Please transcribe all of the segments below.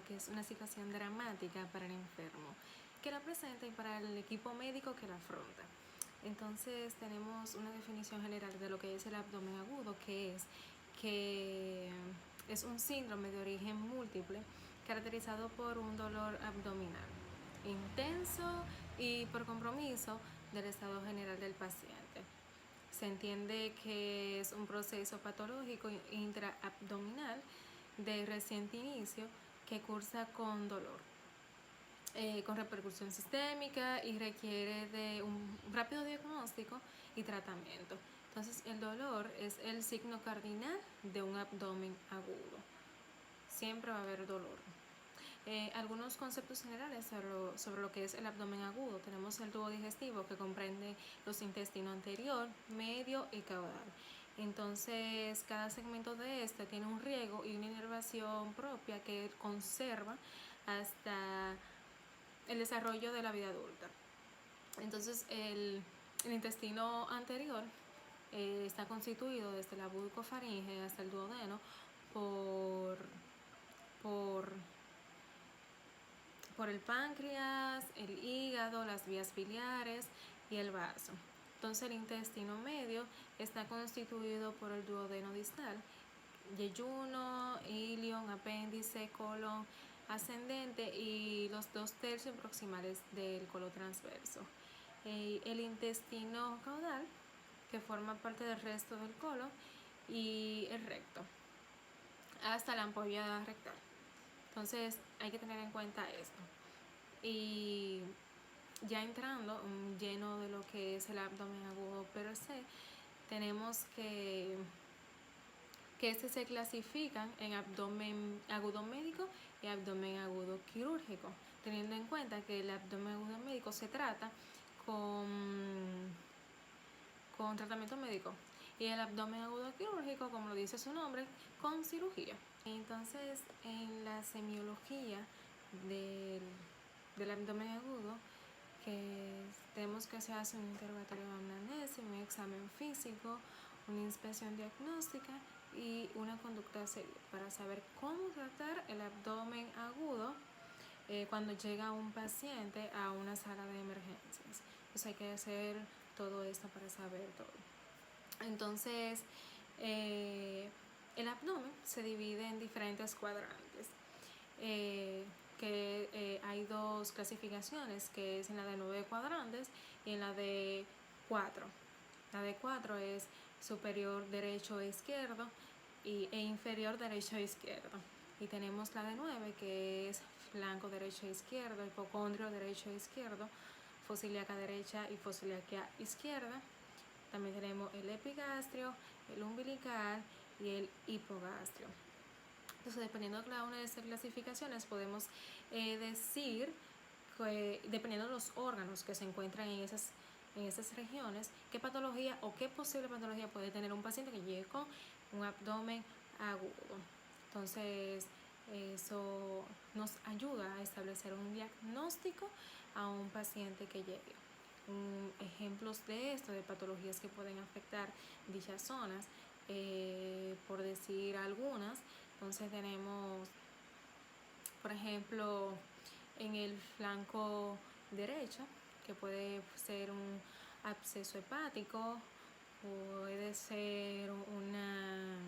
agudo, que es una situación dramática para el enfermo que la presenta y para el equipo médico que la afronta. Entonces tenemos una definición general de lo que es el abdomen agudo, que es un síndrome de origen múltiple caracterizado por un dolor abdominal intenso y por compromiso del estado general del paciente. Se entiende que es un proceso patológico intraabdominal de reciente inicio que cursa con dolor, con repercusión sistémica y requiere de un rápido diagnóstico y tratamiento. Entonces, el dolor es el signo cardinal de un abdomen agudo. Siempre va a haber dolor. Algunos conceptos generales sobre lo que es el abdomen agudo. Tenemos el tubo digestivo, que comprende los intestinos anterior, medio y caudal. Entonces, cada segmento de este tiene un riego y una inervación propia que conserva hasta el desarrollo de la vida adulta. Entonces, el intestino anterior está constituido desde la bucofaringe hasta el duodeno por el páncreas, el hígado, las vías biliares y el vaso. Entonces, el intestino medio está constituido por el duodeno distal, yeyuno, ilion, apéndice, colon ascendente y los 2/3 proximales del colon transverso. El intestino caudal, que forma parte del resto del colon, y el recto, hasta la ampolla rectal. Entonces hay que tener en cuenta esto. Y ya entrando lleno de lo que es el abdomen agudo per se, tenemos que se clasifican en abdomen agudo médico y abdomen agudo quirúrgico, teniendo en cuenta que el abdomen agudo médico se trata con tratamiento médico y el abdomen agudo quirúrgico, como lo dice su nombre, con cirugía. Entonces, en la semiología del abdomen agudo, que tenemos que se hace un interrogatorio de anamnesis, un examen físico, una inspección diagnóstica y una conducta a seguir para saber cómo tratar el abdomen agudo cuando llega un paciente a una sala de emergencias. Pues hay que hacer todo esto para saber todo. Entonces, el abdomen se divide en diferentes cuadrantes. Hay dos clasificaciones, que es en la de 9 cuadrantes y en la de 4. La de 4 es superior derecho e izquierdo e inferior derecho e izquierdo. Y tenemos la de 9, que es flanco derecho e izquierdo, hipocondrio derecho e izquierdo, fosa ilíaca derecha y fosa ilíaca izquierda. También tenemos el epigastrio, el umbilical y el hipogastrio. Entonces, dependiendo de cada una de estas clasificaciones, podemos decir que, dependiendo de los órganos que se encuentran en esas regiones, qué patología o qué posible patología puede tener un paciente que llegue con un abdomen agudo. Entonces, eso nos ayuda a establecer un diagnóstico a un paciente que llegue. Ejemplos de esto, de patologías que pueden afectar dichas zonas, por decir algunas. Entonces tenemos, por ejemplo, en el flanco derecho, que puede ser un absceso hepático, puede ser una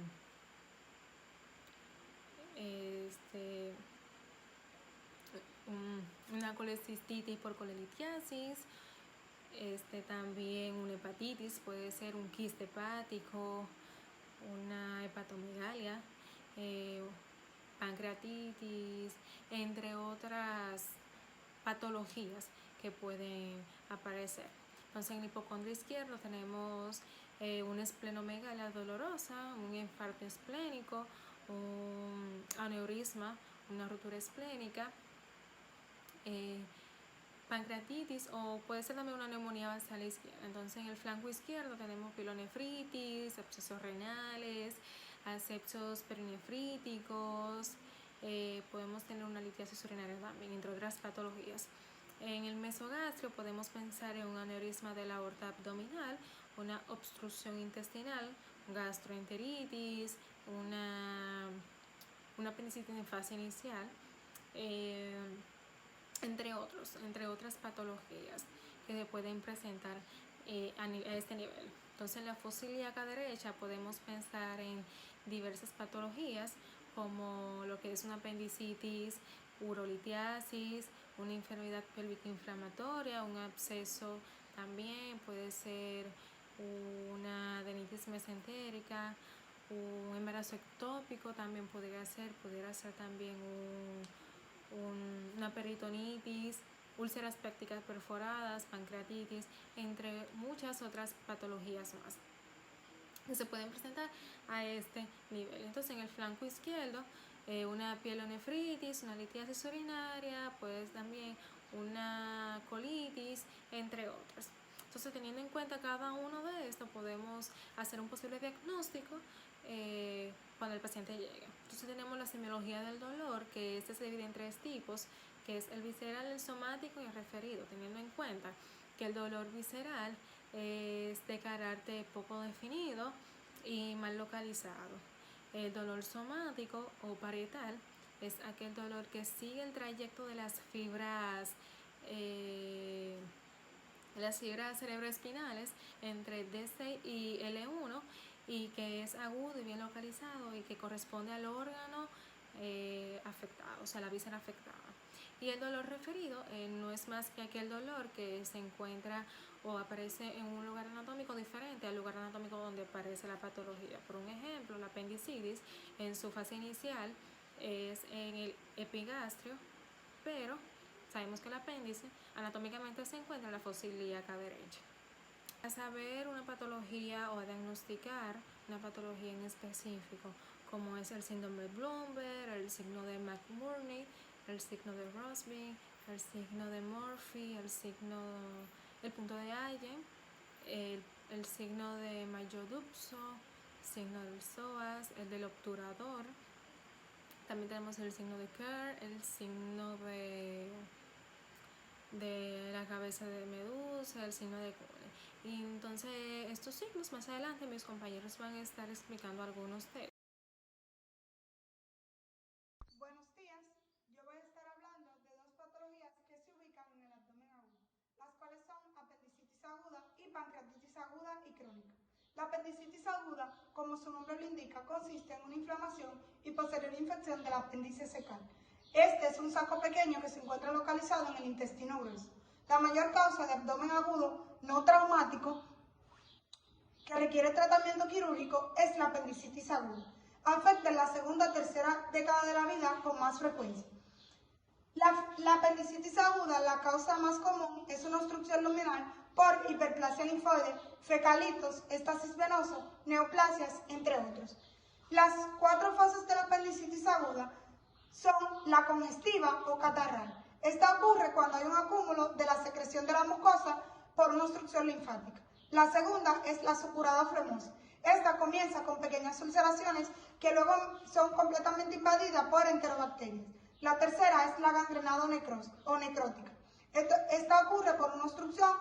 colecistitis por colelitiasis. También una hepatitis, puede ser un quiste hepático, una hepatomegalia, pancreatitis, entre otras patologías que pueden aparecer. Entonces, en el hipocondrio izquierdo tenemos una esplenomegalia dolorosa, un infarto esplénico, un aneurisma, una ruptura esplénica, pancreatitis, o puede ser también una neumonía basal izquierda. Entonces, en el flanco izquierdo tenemos pilonefritis, abscesos renales, ascepsos perinefríticos, podemos tener una litiasis urinaria también, entre otras patologías. En el mesogastrio podemos pensar en un aneurisma de la aorta abdominal, una obstrucción intestinal, gastroenteritis, una apendicitis en fase inicial, entre otras patologías que se pueden presentar a este nivel. Entonces, en la fosa ilíaca derecha podemos pensar en diversas patologías como lo que es una apendicitis, urolitiasis, una enfermedad pélvica inflamatoria, un absceso también, puede ser una adenitis mesentérica, un embarazo ectópico también pudiera ser también una peritonitis, úlceras pépticas perforadas, pancreatitis, entre muchas otras patologías más que se pueden presentar a este nivel. Entonces, en el flanco izquierdo, una pielonefritis, una litiasis urinaria, pues también una colitis, entre otras. Entonces, teniendo en cuenta cada uno de estos, podemos hacer un posible diagnóstico cuando el paciente llegue. Entonces, tenemos la semiología del dolor, que este se divide en 3 tipos, que es el visceral, el somático y el referido, teniendo en cuenta que el dolor visceral es de carácter poco definido y mal localizado. El dolor somático o parietal es aquel dolor que sigue el trayecto de las fibras cerebroespinales entre D6 y L1 y que es agudo y bien localizado y que corresponde al órgano afectado, o sea, la víscera afectada. Y el dolor referido no es más que aquel dolor que se encuentra o aparece en un lugar anatómico diferente al lugar anatómico donde aparece la patología. Por un ejemplo, la apendicitis en su fase inicial es en el epigastrio, pero sabemos que el apéndice anatómicamente se encuentra en la fosa ilíaca derecha. Para saber una patología o diagnosticar una patología en específico, como es el síndrome de Bloomberg, el signo de McBurney, el signo de Rossby, el signo de Murphy, el punto de Allen, el signo de Mayo-Dupso, signo del psoas, el del obturador. También tenemos el signo de Kerr, el signo de la cabeza de medusa, el signo de Cole. Y entonces estos signos más adelante mis compañeros van a estar explicando algunos de ellos. Buenos días, yo voy a estar hablando de 2 patologías que se ubican en el abdomen agudo, las cuales son apendicitis aguda y pancreatitis aguda y crónica. La apendicitis aguda, como su nombre lo indica, consiste en una inflamación y posterior infección del apéndice secal. Este es un saco pequeño que se encuentra localizado en el intestino grueso. La mayor causa de abdomen agudo no traumático que requiere tratamiento quirúrgico es la apendicitis aguda. Afecta en la segunda o tercera década de la vida con más frecuencia. La apendicitis aguda, la causa más común es una obstrucción luminal por hiperplasia linfoide, fecalitos, estasis venoso, neoplasias, entre otros. Las 4 fases de la apendicitis aguda son la congestiva o catarral. Esta ocurre cuando hay un acúmulo de la secreción de la mucosa por una obstrucción linfática. La segunda es la supurada flemosa. Esta comienza con pequeñas ulceraciones que luego son completamente invadidas por enterobacterias. La tercera es la gangrenada o necrótica. Esta ocurre por una obstrucción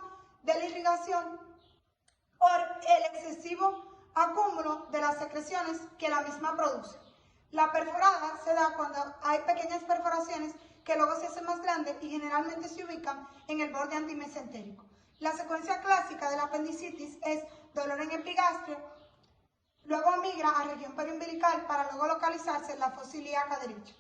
de la irrigación por el excesivo acúmulo de las secreciones que la misma produce. La perforada se da cuando hay pequeñas perforaciones que luego se hacen más grandes y generalmente se ubican en el borde antimesentérico. La secuencia clásica de la apendicitis es dolor en epigastrio, luego migra a región periumbilical para luego localizarse en la fosa ilíaca derecha.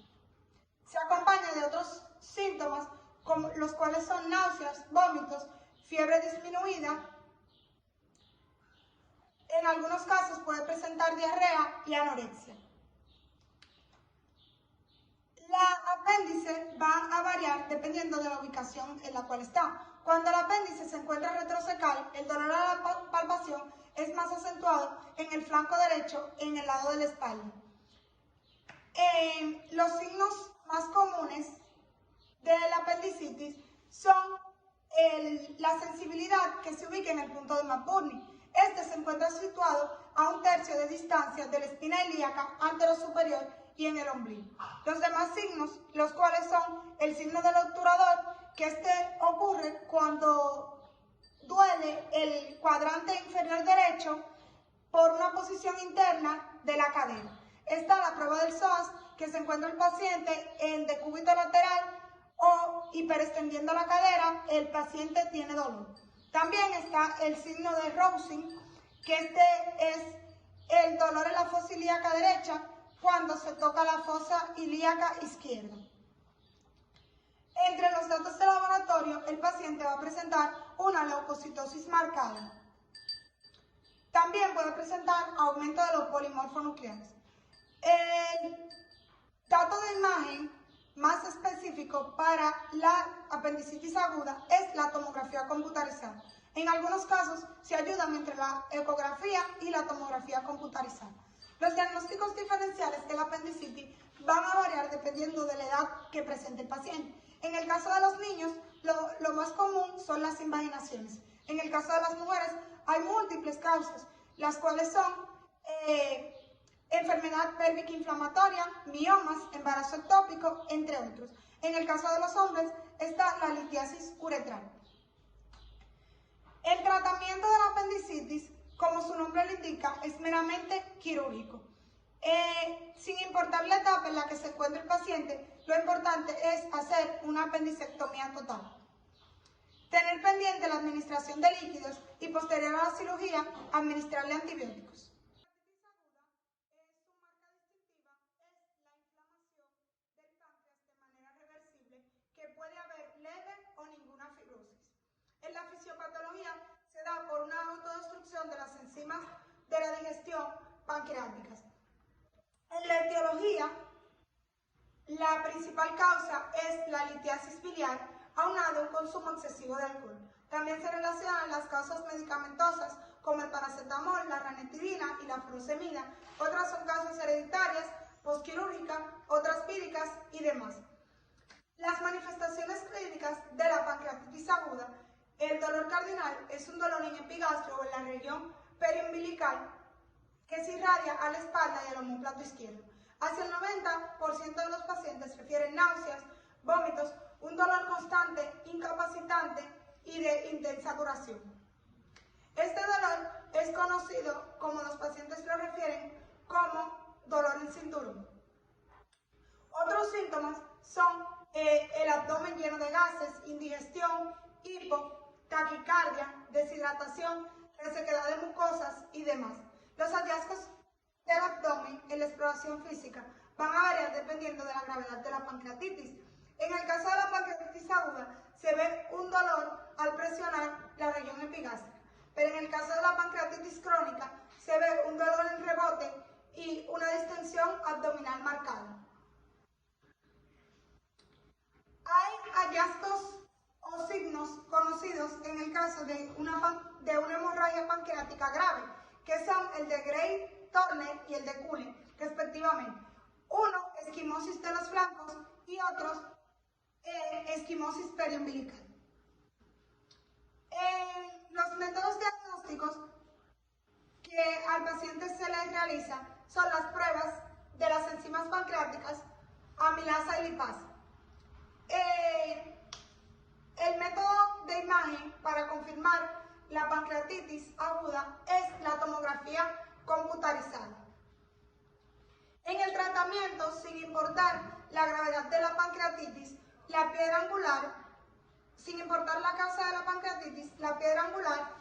Se acompaña de otros síntomas, como los cuales son náuseas, vómitos, fiebre disminuida. En algunos casos puede presentar diarrea y anorexia. La apéndice va a variar dependiendo de la ubicación en la cual está. Cuando el apéndice se encuentra retrocecal, el dolor a la palpación es más acentuado en el flanco derecho, en el lado de la espalda. Los signos más comunes de la apendicitis son la sensibilidad que se ubica en el punto de McBurney. Este se encuentra situado a 1/3 de distancia de la espina ilíaca anterosuperior y en el ombligo. Los demás signos, los cuales son el signo del obturador, que este ocurre cuando duele el cuadrante inferior derecho por una posición interna de la cadera. está la prueba del psoas, que se encuentra el paciente en decúbito lateral o hiperextendiendo la cadera, el paciente tiene dolor. También está el signo de Rousing, que este es el dolor en la fosa ilíaca derecha cuando se toca la fosa ilíaca izquierda. Entre los datos de laboratorio, el paciente va a presentar una leucocitosis marcada. También puede presentar aumento de los polimorfos nucleares. El dato de imagen más específico para la apendicitis aguda es la tomografía computarizada. En algunos casos se ayudan entre la ecografía y la tomografía computarizada. Los diagnósticos diferenciales de la apendicitis van a variar dependiendo de la edad que presente el paciente. En el caso de los niños, lo más común son las invaginaciones. En el caso de las mujeres, hay múltiples causas, las cuales son enfermedad pélvica inflamatoria, miomas, embarazo ectópico, entre otros. En el caso de los hombres está la litiasis uretral. El tratamiento de la apendicitis, como su nombre lo indica, es meramente quirúrgico. Sin importar la etapa en la que se encuentre el paciente, lo importante es hacer una apendicectomía total. Tener pendiente la administración de líquidos y posterior a la cirugía, administrarle antibióticos. Que puede haber leve o ninguna fibrosis. En la fisiopatología se da por una autodestrucción de las enzimas de la digestión pancreáticas. En la etiología, la principal causa es la litiasis biliar, aunado a un consumo excesivo de alcohol. También se relacionan las causas medicamentosas como el paracetamol, la ranitidina y la furosemida. Otras son causas hereditarias, posquirúrgicas, otras víricas y demás. Las manifestaciones clínicas de la pancreatitis aguda: el dolor cardinal es un dolor en epigastrio o en la región periumbilical que se irradia a la espalda y al omóplato izquierdo. Hacia el 90% de los pacientes refieren náuseas, vómitos, un dolor constante, incapacitante y de intensa duración. Este dolor es conocido, como los pacientes lo refieren, como dolor en cinturón. Otros síntomas son el abdomen lleno de gases, indigestión, hipo, taquicardia, deshidratación, resequedad de mucosas y demás. Los hallazgos del abdomen en la exploración física van a variar dependiendo de la gravedad de la pancreatitis. En el caso de la pancreatitis aguda, se ve un dolor al presionar la región epigástrica, pero en el caso de la pancreatitis crónica, se ve un dolor en rebote y una distensión abdominal marcada. Hay hallazgos o signos conocidos en el caso de una hemorragia pancreática grave, que son el de Gray, Turner y el de Cullen, respectivamente. Uno, esquimosis de los flancos, y otros, esquimosis periumbilical. Los métodos diagnósticos que al paciente se le realiza son las pruebas de las enzimas pancreáticas, amilasa y lipasa. El método de imagen para confirmar la pancreatitis aguda es la tomografía computarizada. En el tratamiento, sin importar la gravedad de la pancreatitis, la piedra angular, sin importar la causa de la pancreatitis, la piedra angular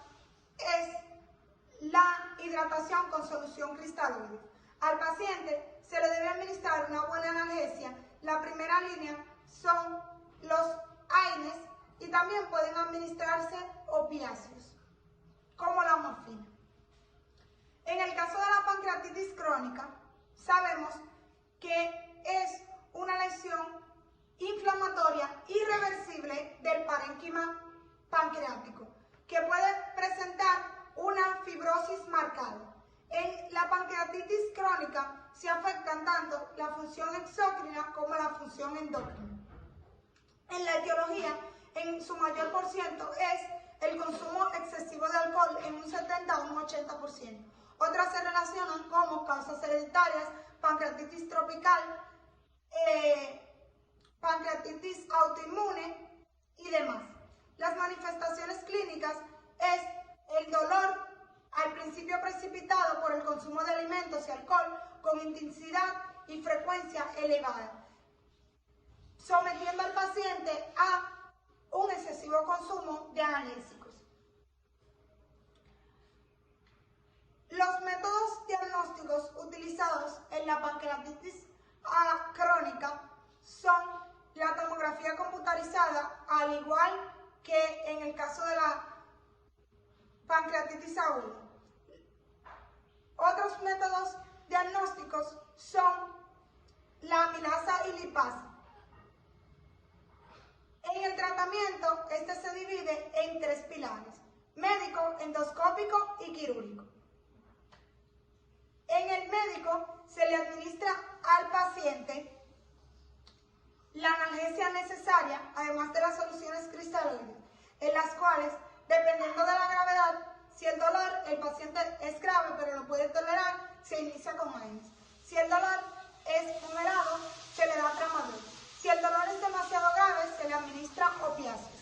es la hidratación con solución cristalina. Al paciente se le debe administrar una buena analgesia. La primera línea son los AINES y también pueden administrarse opiáceos, como la morfina. En el caso de la pancreatitis crónica, sabemos que es una lesión inflamatoria irreversible del parénquima pancreático, que puede presentar una fibrosis marcada. En la pancreatitis crónica se afectan tanto la función exócrina como la función endocrina. En la etiología, en su mayor porciento es el consumo excesivo de alcohol, en un 70 a un 80%. Otras se relacionan como causas hereditarias, pancreatitis tropical, pancreatitis autoinmune y demás. Las manifestaciones clínicas es el dolor al principio precipitado por el consumo de alimentos y alcohol, con intensidad y frecuencia elevada, sometiendo al paciente a un excesivo consumo de analgésicos. Los métodos diagnósticos utilizados en la pancreatitis crónica son la tomografía computarizada, al igual que en el caso de la pancreatitis aguda. Otros métodos diagnósticos son la amilasa y lipasa. En el tratamiento, este se divide en 3 pilares: médico, endoscópico y quirúrgico. En el médico se le administra al paciente la analgesia necesaria, además de las soluciones cristaloides, en las cuales, dependiendo de la gravedad, si el dolor, el paciente es grave pero lo puede tolerar, se inicia con AENS. Si el dolor es moderado, se le da tramadol. Si el dolor es demasiado grave, se le administra opiáceos.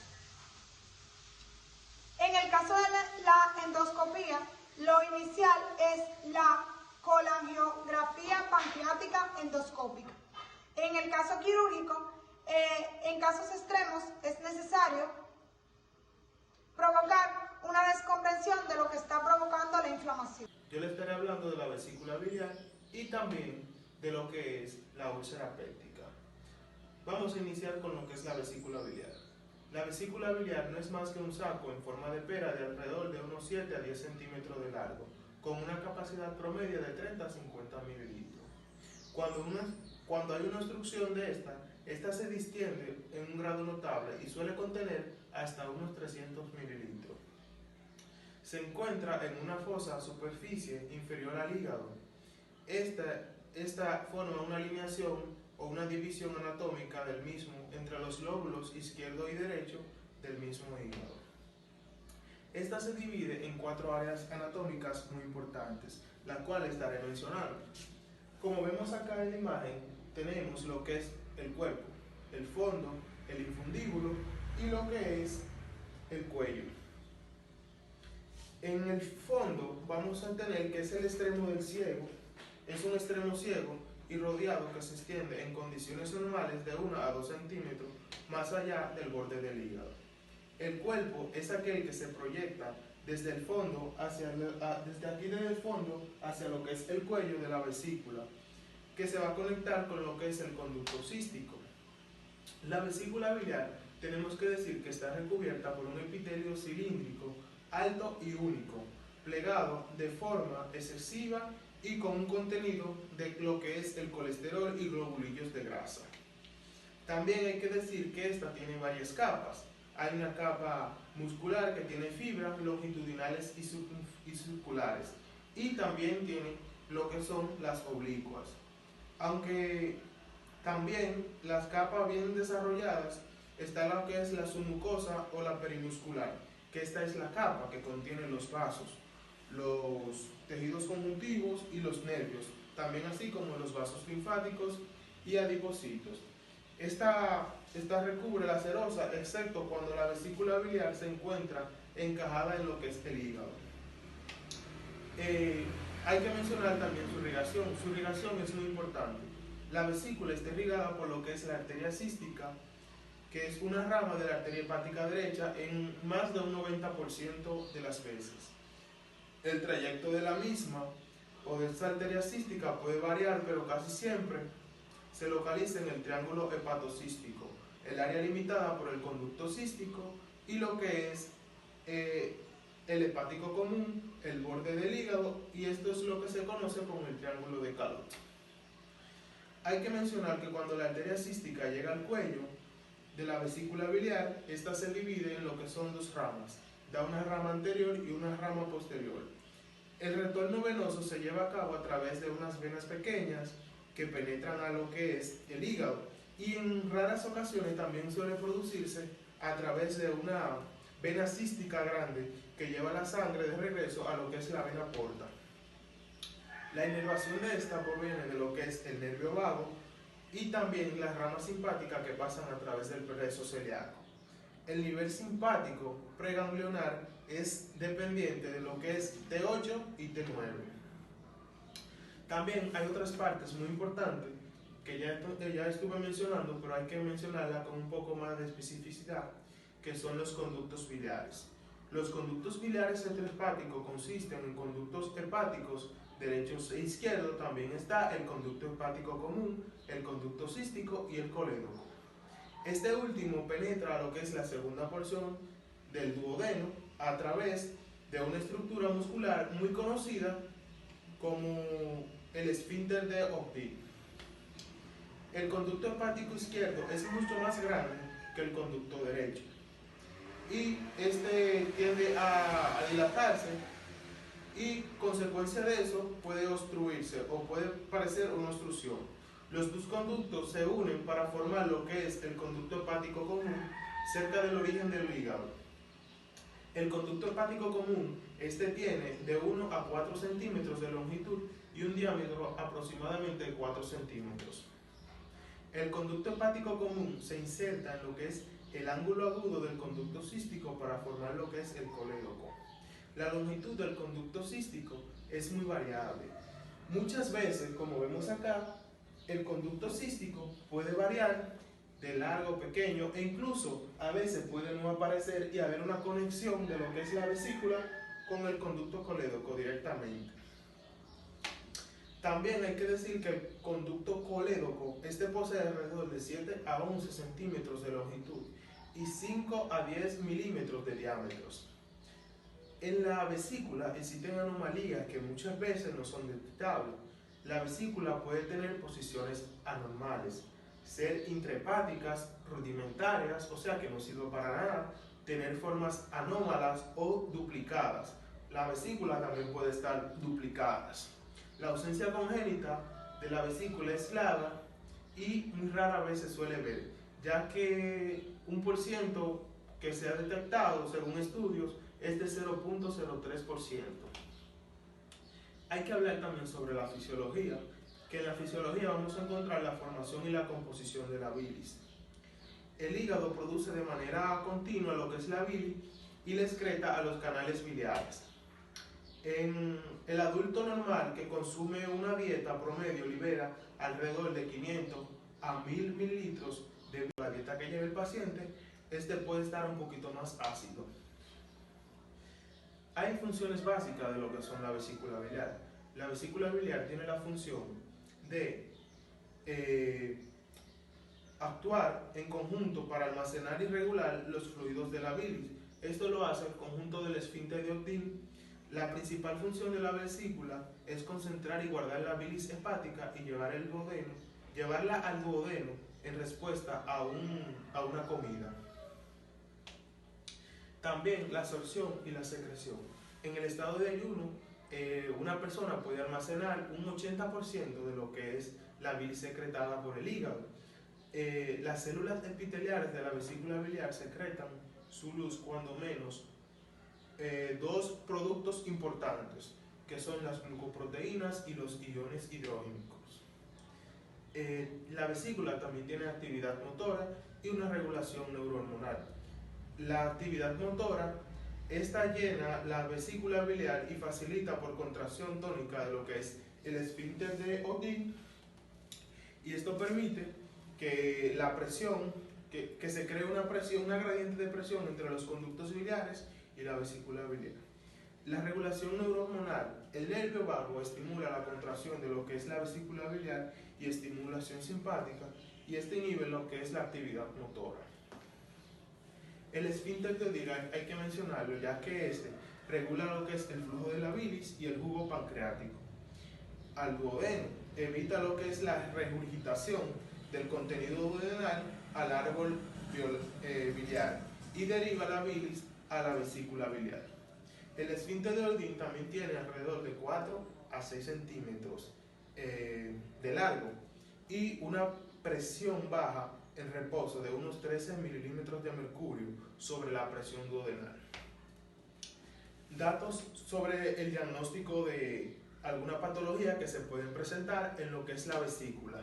En el caso de la endoscopía, lo inicial es la colangiografía pancreática endoscópica. En el caso quirúrgico, en casos extremos, es necesario provocar una descompresión de lo que está provocando la inflamación. Yo le estaré hablando de la vesícula biliar y también de lo que es la úlcera péptica. Vamos a iniciar con lo que es la vesícula biliar. La vesícula biliar no es más que un saco en forma de pera de alrededor de unos 7 a 10 centímetros de largo, con una capacidad promedio de 30 a 50 mililitros. Cuando hay una obstrucción de esta se distiende en un grado notable y suele contener hasta unos 300 mililitros. Se encuentra en una fosa superficie inferior al hígado. Esta forma una alineación o una división anatómica del mismo entre los lóbulos izquierdo y derecho del mismo hígado. Esta se divide en 4 áreas anatómicas muy importantes, las cuales estaré mencionando. Como vemos acá en la imagen, tenemos lo que es el cuerpo, el fondo, el infundíbulo y lo que es el cuello. En el fondo vamos a tener que es el extremo del ciego, es un extremo ciego y rodeado que se extiende en condiciones normales de 1 a 2 centímetros más allá del borde del hígado. El cuerpo es aquel que se proyecta desde el fondo desde aquí desde el fondo hacia lo que es el cuello de la vesícula, que se va a conectar con lo que es el conducto cístico. La vesícula biliar tenemos que decir que está recubierta por un epitelio cilíndrico alto y único, plegado de forma excesiva y con un contenido de lo que es el colesterol y globulillos de grasa. También hay que decir que esta tiene varias capas. Hay una capa muscular que tiene fibras longitudinales y circulares, y también tiene lo que son las oblicuas. Aunque también las capas bien desarrolladas está lo que es la submucosa o la perimuscular, que esta es la capa que contiene los vasos, los tejidos conjuntivos y los nervios, también así como los vasos linfáticos y adipocitos. Esta recubre la serosa, excepto cuando la vesícula biliar se encuentra encajada en lo que es el hígado. Hay que mencionar también su irrigación. Su irrigación es muy importante. La vesícula está irrigada por lo que es la arteria cística, que es una rama de la arteria hepática derecha en más de un 90% de las veces. El trayecto de la misma o de esta arteria cística puede variar, pero casi siempre se localiza en el triángulo hepatocístico, el área limitada por el conducto cístico y lo que es el hepático común, el borde del hígado, y esto es lo que se conoce como el triángulo de Carnot. Hay que mencionar que cuando la arteria cística llega al cuello de la vesícula biliar, esta se divide en lo que son 2 ramas, da una rama anterior y una rama posterior. El retorno venoso se lleva a cabo a través de unas venas pequeñas que penetran a lo que es el hígado, y en raras ocasiones también suele producirse a través de una vena cística grande que lleva la sangre de regreso a lo que es la vena porta. La inervación de esta proviene de lo que es el nervio vago y también las ramas simpáticas que pasan a través del plexo celíaco. El nivel simpático preganglionar es dependiente de lo que es T8 y T9. También hay otras partes muy importantes que ya estuve mencionando, pero hay que mencionarla con un poco más de especificidad, que son los conductos biliares. Los conductos biliares intrahepáticos consisten en conductos hepáticos derechos e izquierdos. También está el conducto hepático común, el conducto cístico y el colédoco. Este último penetra lo que es la segunda porción del duodeno a través de una estructura muscular muy conocida como el esfínter de Optic. El conducto hepático izquierdo es mucho más grande que el conducto derecho y este tiende a dilatarse y consecuencia de eso puede obstruirse o puede parecer una obstrucción. Los dos conductos se unen para formar lo que es el conducto hepático común cerca del origen del hígado. El conducto hepático común tiene de 1 a 4 centímetros de longitud y un diámetro aproximadamente de 4 centímetros. El conducto hepático común se inserta en lo que es el ángulo agudo del conducto cístico para formar lo que es el colédoco. La longitud del conducto cístico es muy variable. Muchas veces, como vemos acá, el conducto cístico puede variar de largo, pequeño e incluso a veces puede no aparecer y haber una conexión de lo que es la vesícula con el conducto colédoco directamente. También hay que decir que el conducto colédoco posee alrededor de 7 a 11 centímetros de longitud y 5 a 10 milímetros de diámetros. En la vesícula existen anomalías que muchas veces no son detectables. La vesícula puede tener posiciones anormales, ser intrahepáticas, rudimentarias, o sea que no sirve para nada, tener formas anómalas o duplicadas. La vesícula también puede estar duplicadas. La ausencia congénita de la vesícula es clara y muy rara vez se suele ver, ya que 1% que se ha detectado según estudios es de 0.03%. Hay que hablar también sobre la fisiología, que en la fisiología vamos a encontrar la formación y la composición de la bilis. El hígado produce de manera continua lo que es la bilis y la excreta a los canales biliares. En el adulto normal que consume una dieta promedio libera alrededor de 500 a 1000 mililitros de la dieta que lleve el paciente. Puede estar un poquito más ácido. Hay funciones básicas de lo que son la vesícula biliar. La vesícula biliar tiene la función de actuar en conjunto para almacenar y regular los fluidos de la bilis. Esto lo hace el conjunto del esfínter de Optin. La principal función de la vesícula es concentrar y guardar la bilis hepática y llevarla al duodeno en respuesta a una comida. También la absorción y la secreción. En el estado de ayuno, una persona puede almacenar un 80% de lo que es la bilis secretada por el hígado. Las células epiteliales de la vesícula biliar secretan su luz cuando menos dos productos importantes, que son las glucoproteínas y los iones hidrogénicos. La vesícula también tiene actividad motora y una regulación neurohormonal. La actividad motora llena la vesícula biliar y facilita por contracción tónica de lo que es el esfínter de Optin, y esto permite que la presión, que se cree una gradiente de presión entre los conductos biliares y la vesícula biliar. La regulación neurohormonal. El nervio vago estimula la contracción de lo que es la vesícula biliar y estimulación simpática, y inhibe lo que es la actividad motora. El esfínter de Optin hay que mencionarlo, ya que regula lo que es el flujo de la bilis y el jugo pancreático. Al duodeno evita lo que es la regurgitación del contenido duodenal al árbol biliar y deriva la bilis a la vesícula biliar. El esfínter de Optin también tiene alrededor de 4 a 6 centímetros de largo y una presión baja en reposo de unos 13 milímetros de mercurio sobre la presión duodenal. Datos sobre el diagnóstico de alguna patología que se pueden presentar en lo que es la vesícula.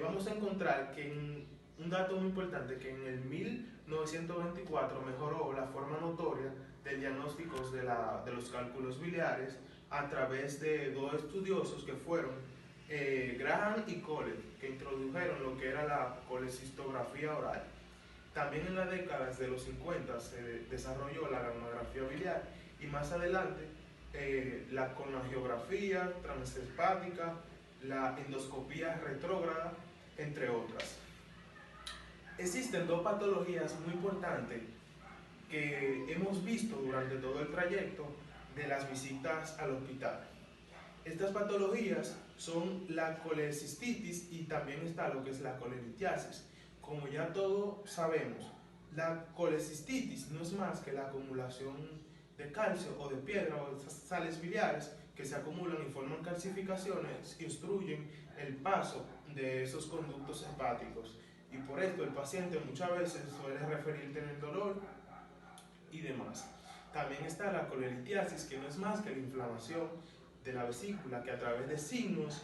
Vamos a encontrar que un dato muy importante, que en el 1924 mejoró la forma notoria del diagnóstico de los cálculos biliares, a través de dos estudiosos que fueron Graham y Cole, que introdujeron lo que era la colecistografía oral. También en las décadas de los 50 se desarrolló la gamografía biliar y más adelante la conagiografía transespática, la endoscopía retrógrada, entre otras. Existen dos patologías muy importantes que hemos visto durante todo el trayecto de las visitas al hospital. Estas patologías son la colecistitis y también está lo que es la coleritiasis. Como ya todos sabemos, la colecistitis no es más que la acumulación de calcio o de piedra o de sales biliares que se acumulan y forman calcificaciones y obstruyen el paso de esos conductos hepáticos. Y por esto el paciente muchas veces suele referir tener dolor y demás. También está la coleritiasis, que no es más que la inflamación de la vesícula, que a través de signos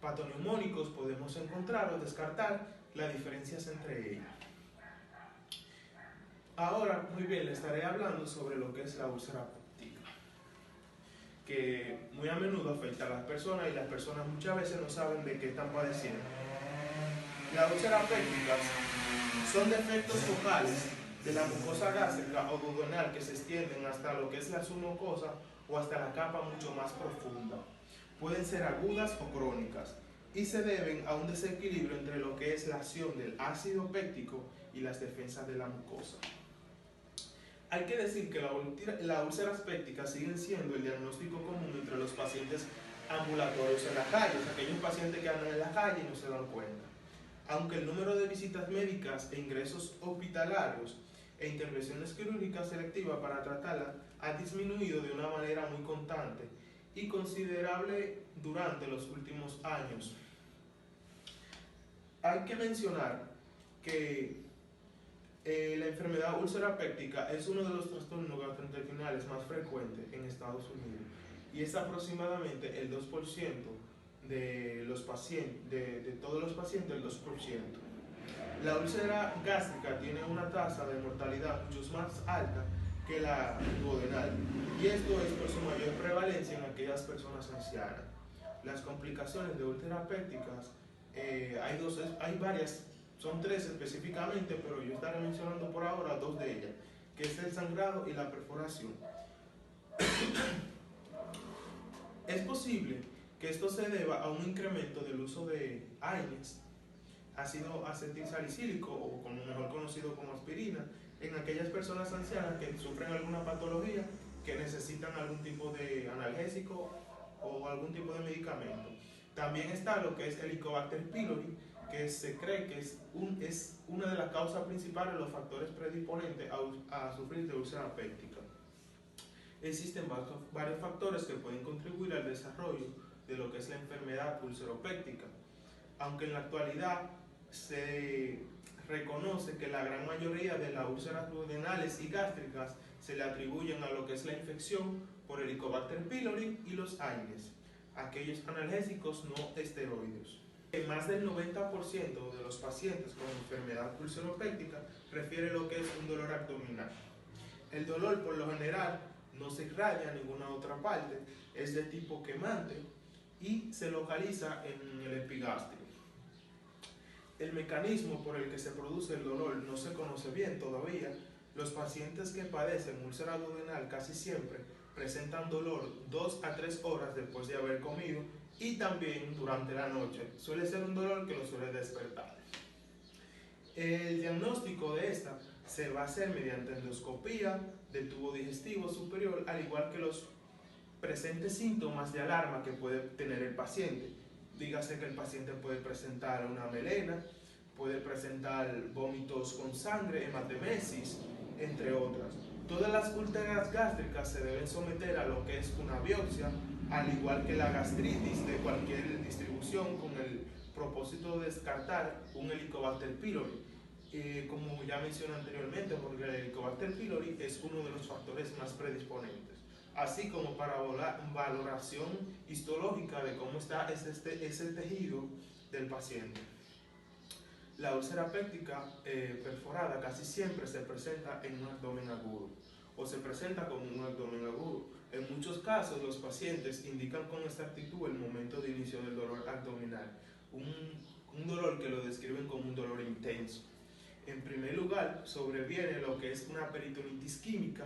patoneumónicos podemos encontrar o descartar las diferencias entre ellas. Ahora, muy bien, le estaré hablando sobre lo que es la úlcera péptica, que muy a menudo afecta a las personas y las personas muchas veces no saben de qué están padeciendo. Las úlceras pépticas son defectos focales de la mucosa gástrica o duodenal que se extienden hasta lo que es la submucosa o hasta la capa mucho más profunda. Pueden ser agudas o crónicas y se deben a un desequilibrio entre lo que es la acción del ácido péptico y las defensas de la mucosa. Hay que decir que las úlceras pépticas siguen siendo el diagnóstico común entre los pacientes ambulatorios en la calle, aquellos pacientes que andan en la calle y no se dan cuenta. Aunque el número de visitas médicas e ingresos hospitalarios e intervenciones quirúrgicas selectivas para tratarla ha disminuido de una manera muy constante y considerable durante los últimos años. Hay que mencionar que la enfermedad úlcera péptica es uno de los trastornos gastrointestinales más frecuentes en Estados Unidos y es aproximadamente el 2% de los pacientes, de todos los pacientes, el 2%. La úlcera gástrica tiene una tasa de mortalidad mucho más alta que la duodenal y esto es por su mayor prevalencia en aquellas personas ancianas. Las complicaciones de úlceras pépticas, hay varias, son 3 específicamente, pero yo estaré mencionando por ahora 2 de ellas, que es el sangrado y la perforación. Es posible que esto se deba a un incremento del uso de AINES, ácido acetilsalicílico o como mejor conocido como aspirina, en aquellas personas ancianas que sufren alguna patología que necesitan algún tipo de analgésico o algún tipo de medicamento. También está lo que es el Helicobacter pylori, que se cree que es una de las causas principales de los factores predisponentes a sufrir de úlcera péptica. Existen varios factores que pueden contribuir al desarrollo de lo que es la enfermedad ulceropéptica, aunque en la actualidad se reconoce que la gran mayoría de las úlceras duodenales y gástricas se le atribuyen a lo que es la infección por Helicobacter pylori y los AINES, aquellos analgésicos no esteroideos. Más del 90% de los pacientes con enfermedad ulceropéptica refiere lo que es un dolor abdominal. El dolor por lo general no se irradia a ninguna otra parte, es de tipo quemante y se localiza en el epigastrio. El mecanismo por el que se produce el dolor no se conoce bien todavía. Los pacientes que padecen úlcera duodenal casi siempre presentan dolor 2 a 3 horas después de haber comido y también durante la noche. Suele ser un dolor que los suele despertar. El diagnóstico de esta se va a hacer mediante endoscopía del tubo digestivo superior, al igual que los presentes síntomas de alarma que puede tener el paciente. Dígase que el paciente puede presentar una melena, puede presentar vómitos con sangre, hematemesis, entre otras. Todas las úlceras gástricas se deben someter a lo que es una biopsia, al igual que la gastritis de cualquier distribución, con el propósito de descartar un Helicobacter pylori. Como ya mencioné anteriormente, porque el Helicobacter pylori es uno de los factores más predisponentes, así como para valoración histológica de cómo está ese tejido del paciente. La úlcera péptica perforada casi siempre se presenta en un abdomen agudo. o se presenta como un abdomen agudo. En muchos casos, los pacientes indican con exactitud el momento de inicio del dolor abdominal, un dolor que lo describen como un dolor intenso. En primer lugar, sobreviene lo que es una peritonitis química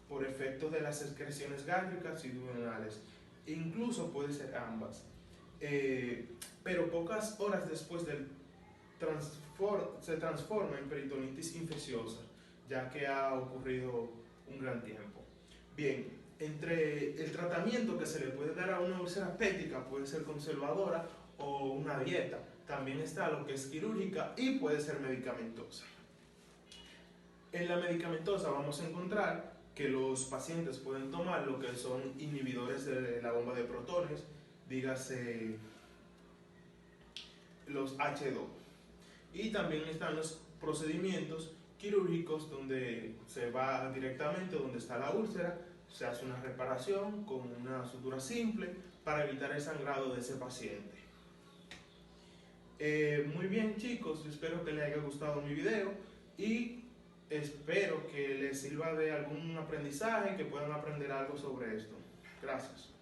por efecto de las excreciones gástricas y duodenales. Incluso puede ser ambas. Pero pocas horas después se transforma en peritonitis infecciosa, ya que ha ocurrido un gran tiempo. Bien, entre el tratamiento que se le puede dar a una úlcera péptica puede ser conservadora o una dieta. También está lo que es quirúrgica y puede ser medicamentosa. En la medicamentosa vamos a encontrar que los pacientes pueden tomar lo que son inhibidores de la bomba de protones, dígase los H2. Y también están los procedimientos quirúrgicos donde se va directamente donde está la úlcera, se hace una reparación con una sutura simple para evitar el sangrado de ese paciente. Muy bien, chicos, espero que les haya gustado mi video y espero que les sirva de algún aprendizaje, que puedan aprender algo sobre esto. Gracias.